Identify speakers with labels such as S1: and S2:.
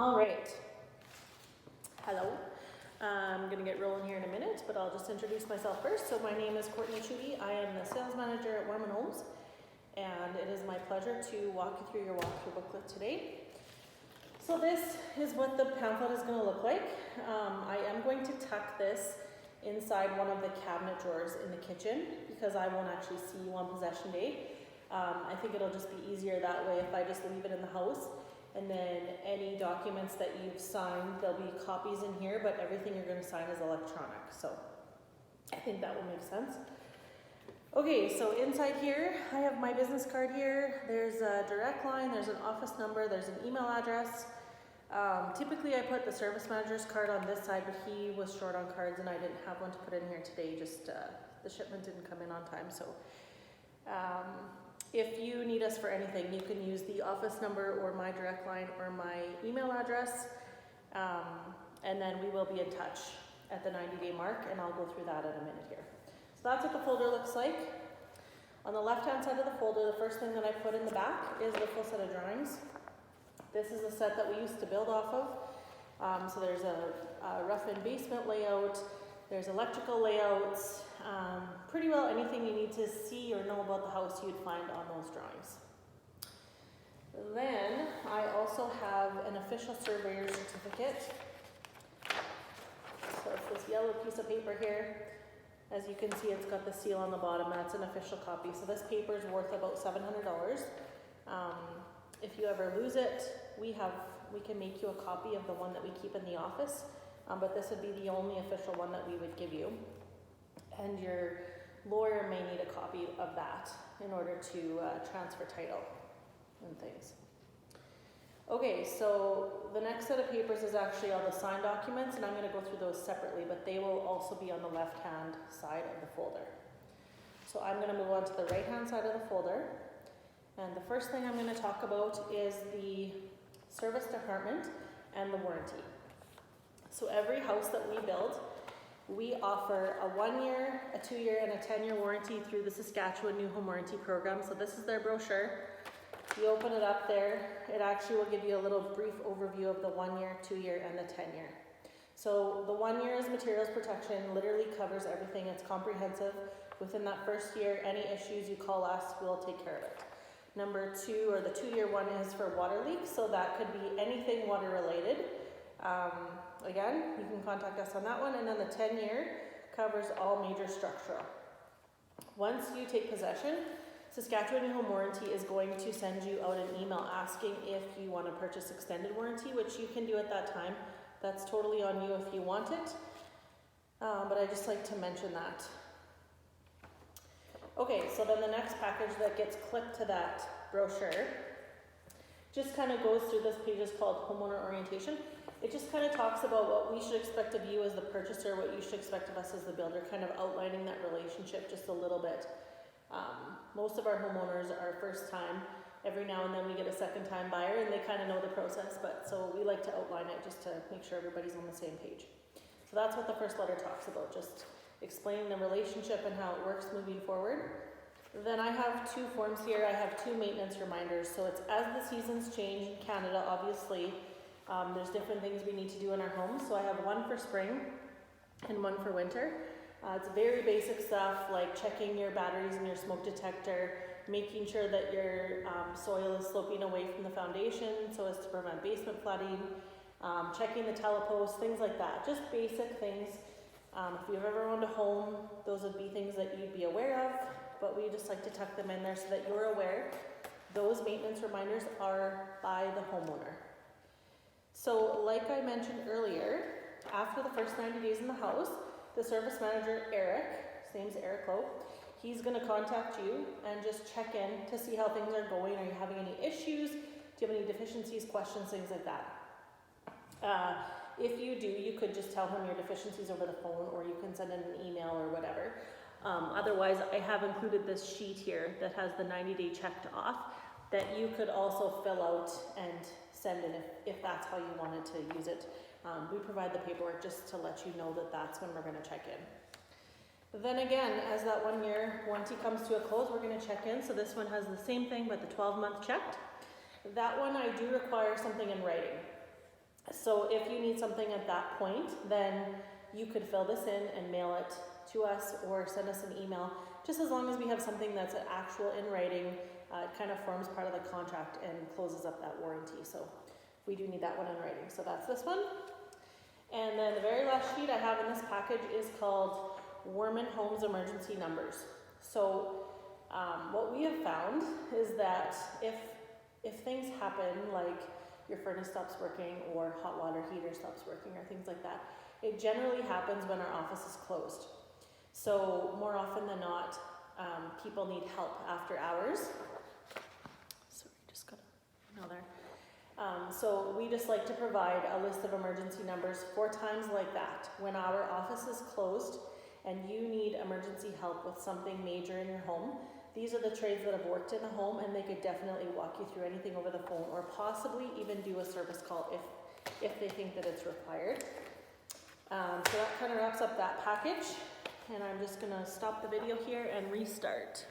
S1: All right. Hello. I'm going to get rolling here in a minute, but I'll just introduce myself first. So my name is Court2. I am the sales manager at Warman Homes, and it is my pleasure to walk you through your walkthrough booklet today. So this is what the pamphlet is going to look like. I am going to tuck this inside one of the cabinet drawers in the kitchen because I won't actually see you on possession day. I think it'll just be easier that way if I just leave it in the house. And then any documents that you've signed, there'll be copies in here, but everything you're going to sign is electronic. So I think that will make sense. Okay, so inside here, I have my business card here. There's a direct line, there's an office number, there's an email address. Typically I put the service manager's card on this side, but he was short on cards and I didn't have one to put in here today. Just the shipment didn't come in on time. So if you need us for anything, you can use the office number or my direct line or my email address. And then we will be in touch at the 90-day mark, and I'll go through that in a minute here. So that's what the folder looks like. On the left-hand side of the folder, the first thing that I put in the back is the full set of drawings. This is a set that we used to build off of. So there's a rough-in basement layout, there's electrical layouts, pretty well anything you need to see or know about the house you'd find on those drawings. Then I also have an official Surveyor Certificate. So it's this yellow piece of paper here. As you can see, it's got the seal on the bottom. That's an official copy. So this paper is worth about $700. If you ever lose it, we can make you a copy of the one that we keep in the office. But this would be the only official one that we would give you. And your lawyer may need a copy of that in order to transfer title and things. Okay, so the next set of papers is actually all the signed documents, and I'm going to go through those separately, but they will also be on the left-hand side of the folder. So I'm going to move on to the right-hand side of the folder. And the first thing I'm going to talk about is the service department and the warranty. So every house that we build, we offer a 1-year, a 2-year, and a 10-year warranty through the Saskatchewan New Home Warranty Program. So this is their brochure. You open it up there, it actually will give you a little brief overview of the 1-year, 2-year, and the 10-year. So the 1 year is materials protection, literally covers everything. It's comprehensive. Within that first year, any issues you call us, we'll take care of it. Number 2, or the 2-year one, is for water leaks. So that could be anything water related. Again, you can contact us on that one. And then the 10-year covers all major structural. Once you take possession, Saskatchewan New Home Warranty is going to send you out an email asking if you want to purchase extended warranty, which you can do at that time. That's totally on you if you want it. But I just like to mention that. Okay, so then the next package that gets clipped to that brochure just kind of goes through this page. Is called Homeowner Orientation. It just kind of talks about what we should expect of you as the purchaser, what you should expect of us as the builder, kind of outlining that relationship just a little bit. Most of our homeowners are first time. Every now and then we get a second time buyer and they kind of know the process, but so we like to outline it just to make sure everybody's on the same page. So that's what the first letter talks about, just explaining the relationship and how it works moving forward. Then I have 2 forms here. I have 2 maintenance reminders. So it's as the seasons change in Canada, obviously, there's different things we need to do in our homes. So I have one for spring and one for winter. It's very basic stuff like checking your batteries and your smoke detector, making sure that your soil is sloping away from the foundation so as to prevent basement flooding, checking the telepost, things like that. Just basic things. If you've ever owned a home, those would be things that you'd be aware of, but we just like to tuck them in there so that you're aware. Those maintenance reminders are by the homeowner. So like I mentioned earlier, after the first 90 days in the house, the service manager, Eric, his name's Eric Lowe, he's going to contact you and just check in to see how things are going. Are you having any issues? Do you have any deficiencies, questions, things like that? If you do, you could just tell him your deficiencies over the phone, or you can send in an email or whatever. Otherwise, I have included this sheet here that has the 90-day checked off that you could also fill out and send in if that's how you wanted to use it. We provide the paperwork just to let you know that that's when we're going to check in. Then again, as that 1-year warranty comes to a close, we're going to check in. So this one has the same thing, but the 12-month checked. That one I do require something in writing. So if you need something at that point, then you could fill this in and mail it to us or send us an email, just as long as we have something that's an actual in writing. It kind of forms part of the contract and closes up that warranty. So we do need that one in writing. So that's this one. And then the very last sheet I have in this package is called Warman Homes Emergency Numbers. So what we have found is that if things happen, like your furnace stops working or hot water heater stops working or things like that, it generally happens when our office is closed. So more often than not, people need help after hours. Sorry, just got another. So we just like to provide a list of emergency numbers for times like that, when our office is closed and you need emergency help with something major in your home. These are the trades that have worked in the home, and they could definitely walk you through anything over the phone, or possibly even do a service call if they think that it's required. So that kind of wraps up that package, and I'm just gonna stop the video here and restart.